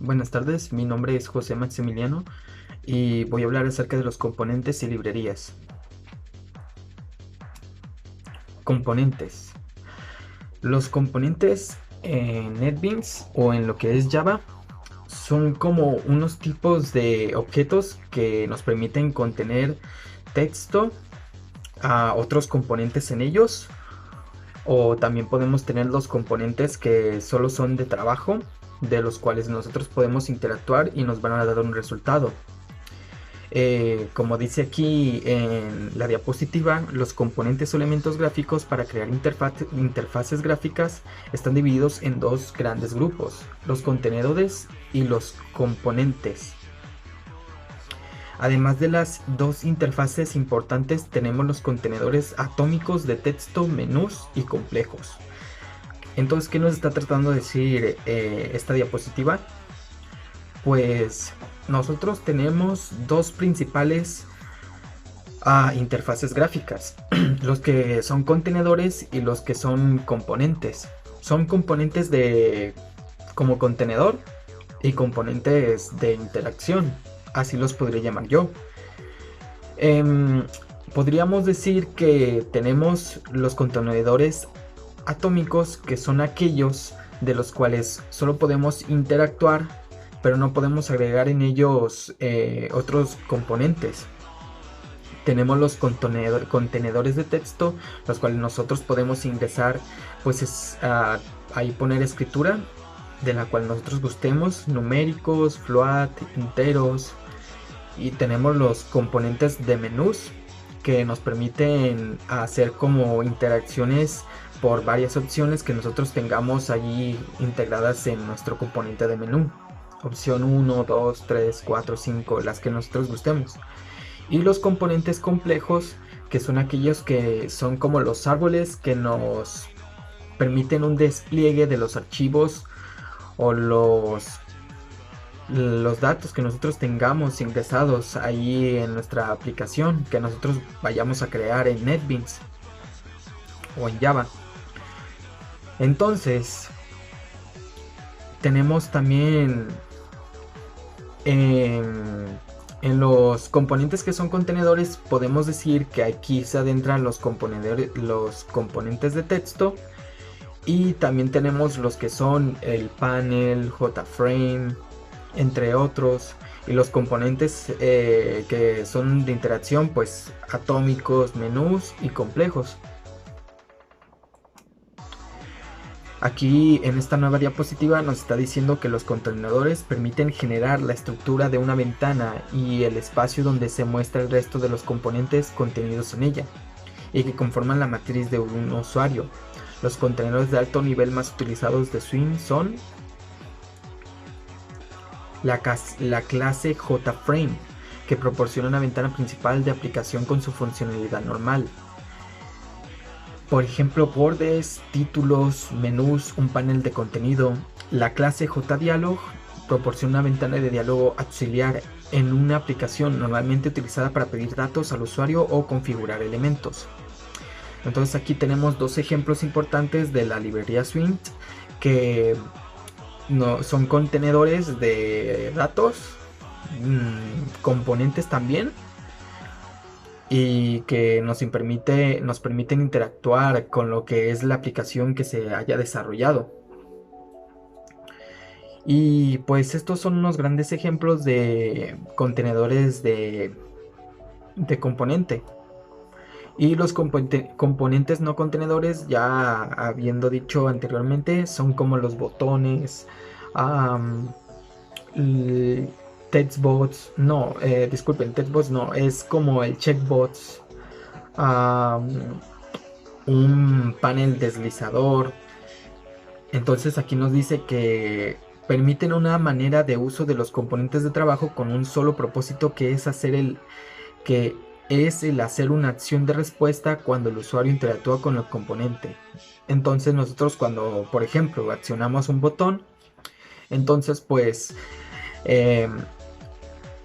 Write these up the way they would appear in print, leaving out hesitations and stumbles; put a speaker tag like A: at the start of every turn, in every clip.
A: Buenas tardes, mi nombre es José Maximiliano y voy a hablar acerca de los componentes y librerías. Componentes. Los componentes en NetBeans o en lo que es Java son como unos tipos de objetos que nos permiten contener texto a otros componentes en ellos, o también podemos tener los componentes que solo son de trabajo, de los cuales nosotros podemos interactuar y nos van a dar un resultado. Como dice aquí en la diapositiva, los componentes o elementos gráficos para crear interfaces gráficas están divididos en dos grandes grupos: los contenedores y los componentes. Además de las dos interfaces importantes, tenemos los contenedores atómicos de texto, menús y complejos. Entonces, ¿qué nos está tratando de decir esta diapositiva? Pues nosotros tenemos dos principales interfaces gráficas, los que son contenedores y los que son componentes. Son componentes de como contenedor y componentes de interacción, así los podría llamar yo. Podríamos decir que tenemos los contenedores atómicos, que son aquellos de los cuales solo podemos interactuar, pero no podemos agregar en ellos otros componentes. Tenemos los contenedores de texto, los cuales nosotros podemos ingresar, pues ahí poner escritura de la cual nosotros gustemos, numéricos, float, enteros. Y tenemos los componentes de menús, que nos permiten hacer como interacciones por varias opciones que nosotros tengamos allí integradas en nuestro componente de menú. Opción 1, 2, 3, 4, 5, las que nosotros gustemos. Y los componentes complejos, que son aquellos que son como los árboles que nos permiten un despliegue de los archivos o los datos que nosotros tengamos ingresados ahí en nuestra aplicación, que nosotros vayamos a crear en NetBeans o en Java. Entonces, tenemos también en los componentes que son contenedores, podemos decir que aquí se adentran los componentes de texto, y también tenemos los que son el panel, JFrame, entre otros, y los componentes que son de interacción, pues atómicos, menús y complejos. Aquí en esta nueva diapositiva nos está diciendo que los contenedores permiten generar la estructura de una ventana y el espacio donde se muestra el resto de los componentes contenidos en ella, y que conforman la matriz de un usuario. Los contenedores de alto nivel más utilizados de Swing son la clase JFrame, que proporciona una ventana principal de aplicación con su funcionalidad normal. Por ejemplo, bordes, títulos, menús, un panel de contenido. La clase JDialog proporciona una ventana de diálogo auxiliar en una aplicación normalmente utilizada para pedir datos al usuario o configurar elementos. Entonces aquí tenemos dos ejemplos importantes de la librería Swing, que no son contenedores de datos, componentes también, y que nos permiten interactuar con lo que es la aplicación que se haya desarrollado. Y pues estos son unos grandes ejemplos de contenedores de componente. Y los componentes no contenedores, ya habiendo dicho anteriormente, son como los botones, textbots, no, disculpen, textbots no, es como el checkbots, un panel deslizador. Entonces aquí nos dice que permiten una manera de uso de los componentes de trabajo con un solo propósito, que es el hacer una acción de respuesta cuando el usuario interactúa con el componente. Entonces nosotros, cuando por ejemplo accionamos un botón, entonces pues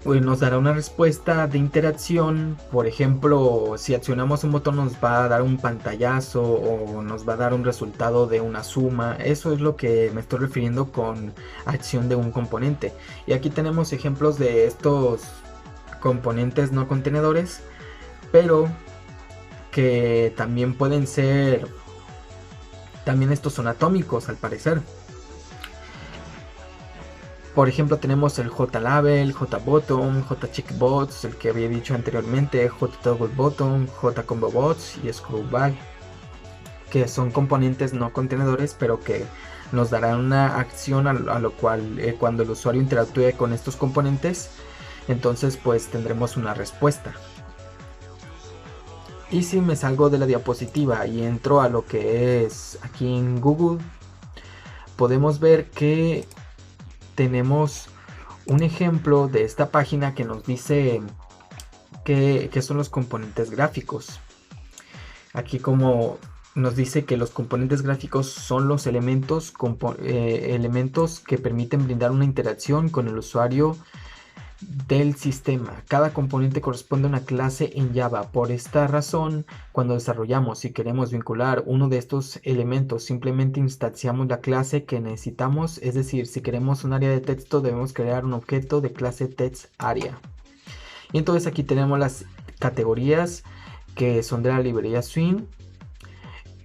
A: pues nos dará una respuesta de interacción. Por ejemplo, si accionamos un botón nos va a dar un pantallazo o nos va a dar un resultado de una suma. Eso es lo que me estoy refiriendo con acción de un componente. Y aquí tenemos ejemplos de estos componentes no contenedores, pero que también pueden ser, también estos son atómicos al parecer. Por ejemplo, tenemos el JLabel, JBottom, JCheckBots, el que había dicho anteriormente, JToggleBottom, JComboBots y ScrewBag, que son componentes no contenedores, pero que nos darán una acción a lo cual cuando el usuario interactúe con estos componentes, entonces pues tendremos una respuesta. Y si me salgo de la diapositiva y entro a lo que es aquí en Google, podemos ver que tenemos un ejemplo de esta página que nos dice qué son los componentes gráficos. Aquí como nos dice que los componentes gráficos son los elementos que permiten brindar una interacción con el usuario del sistema. Cada componente corresponde a una clase en Java. Por esta razón, cuando desarrollamos y queremos vincular uno de estos elementos, simplemente instanciamos la clase que necesitamos. Es decir, si queremos un área de texto, debemos crear un objeto de clase textArea. Y entonces aquí tenemos las categorías que son de la librería Swing.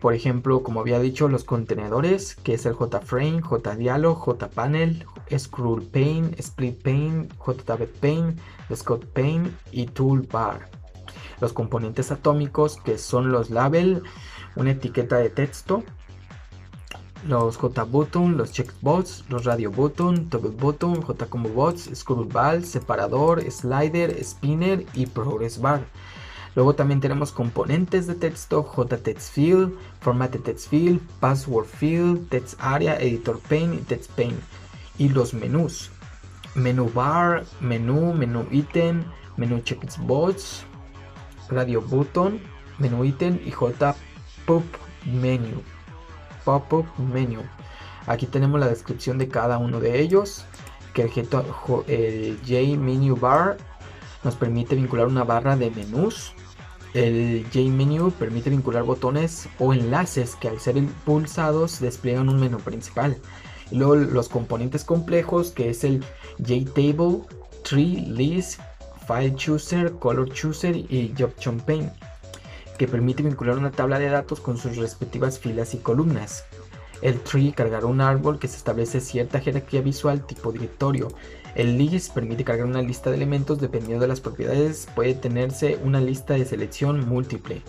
A: Por ejemplo, como había dicho, los contenedores, que es el JFrame, JDialog, JPanel, ScrollPane, SplitPane, JTabletPane, ScopePane y Toolbar. Los componentes atómicos, que son los label, una etiqueta de texto, los JButton, los checkbots, los RadioButton, ToggleButton, JComboBots, ScrollBar, separador, slider, spinner y progressBar. Luego también tenemos componentes de texto, JTextField, FormatedTextField, PasswordField, TextArea, EditorPane y TextPane. Y los menús, menú bar, menú ítem, menú checkbots, RadioButton, menú ítem y JPop menu. Pop-up menu. Aquí tenemos la descripción de cada uno de ellos, que el JMenuBar nos permite vincular una barra de menús. El JMenu permite vincular botones o enlaces que al ser impulsados despliegan un menú principal. Y luego los componentes complejos, que es el JTable, Tree, List, File Chooser, Color Chooser y Job Champagne, que permite vincular una tabla de datos con sus respectivas filas y columnas. El tree cargará un árbol que se establece cierta jerarquía visual tipo directorio. El list permite cargar una lista de elementos dependiendo de las propiedades. Puede tenerse una lista de selección múltiple.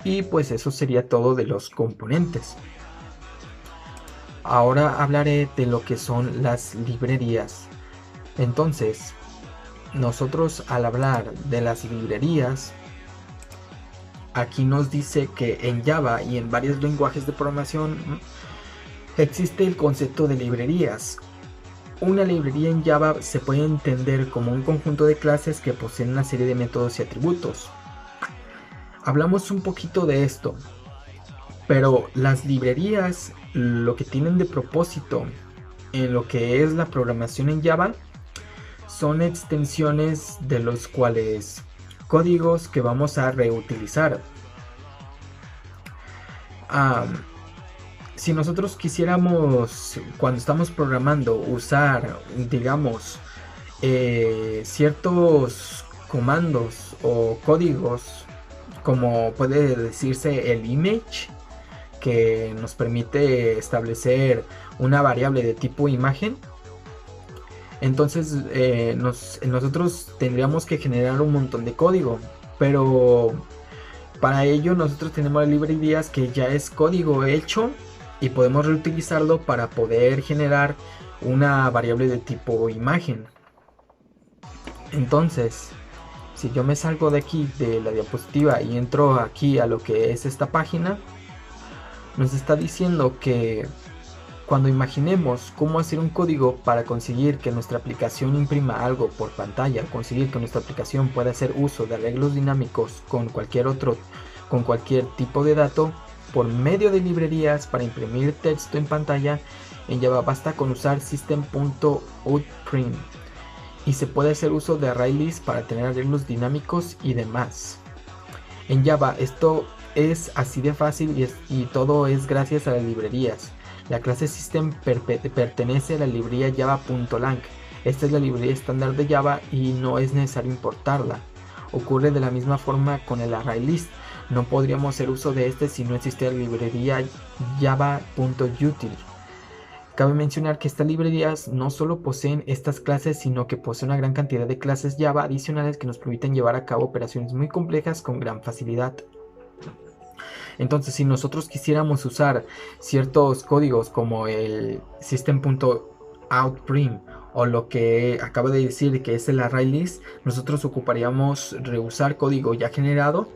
A: Y pues eso sería todo de los componentes. Ahora hablaré de lo que son las librerías. Entonces, nosotros al hablar de las librerías, aquí nos dice que en Java y en varios lenguajes de programación existe el concepto de librerías. Una librería en Java se puede entender como un conjunto de clases que poseen una serie de métodos y atributos. Hablamos un poquito de esto, pero las librerías lo que tienen de propósito en lo que es la programación en Java son extensiones de los cuales códigos que vamos a reutilizar. Si nosotros quisiéramos, cuando estamos programando, usar, digamos, ciertos comandos o códigos, como puede decirse el image, que nos permite establecer una variable de tipo imagen, entonces nosotros tendríamos que generar un montón de código, pero para ello nosotros tenemos librerías que ya es código hecho y podemos reutilizarlo para poder generar una variable de tipo imagen. Entonces, si yo me salgo de aquí de la diapositiva y entro aquí a lo que es esta página, nos está diciendo que cuando imaginemos cómo hacer un código para conseguir que nuestra aplicación imprima algo por pantalla, conseguir que nuestra aplicación pueda hacer uso de arreglos dinámicos con cualquier tipo de dato por medio de librerías para imprimir texto en pantalla, en Java basta con usar system.outPrint. y se puede hacer uso de ArrayList para tener arreglos dinámicos y demás. En Java esto es así de fácil y todo es gracias a las librerías. La clase System pertenece a la librería java.lang. Esta es la librería estándar de Java y no es necesario importarla. Ocurre de la misma forma con el ArrayList. No podríamos hacer uso de este si no existiera la librería java.util. Cabe mencionar que estas librerías no solo poseen estas clases, sino que poseen una gran cantidad de clases Java adicionales que nos permiten llevar a cabo operaciones muy complejas con gran facilidad. Entonces, si nosotros quisiéramos usar ciertos códigos como el system.out.prim o lo que acabo de decir que es el ArrayList, nosotros ocuparíamos reusar código ya generado,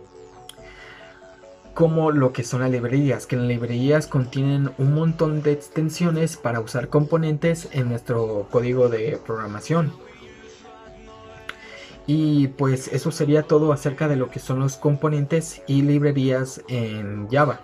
A: como lo que son las librerías, que las librerías contienen un montón de extensiones para usar componentes en nuestro código de programación. Y pues eso sería todo acerca de lo que son los componentes y librerías en Java.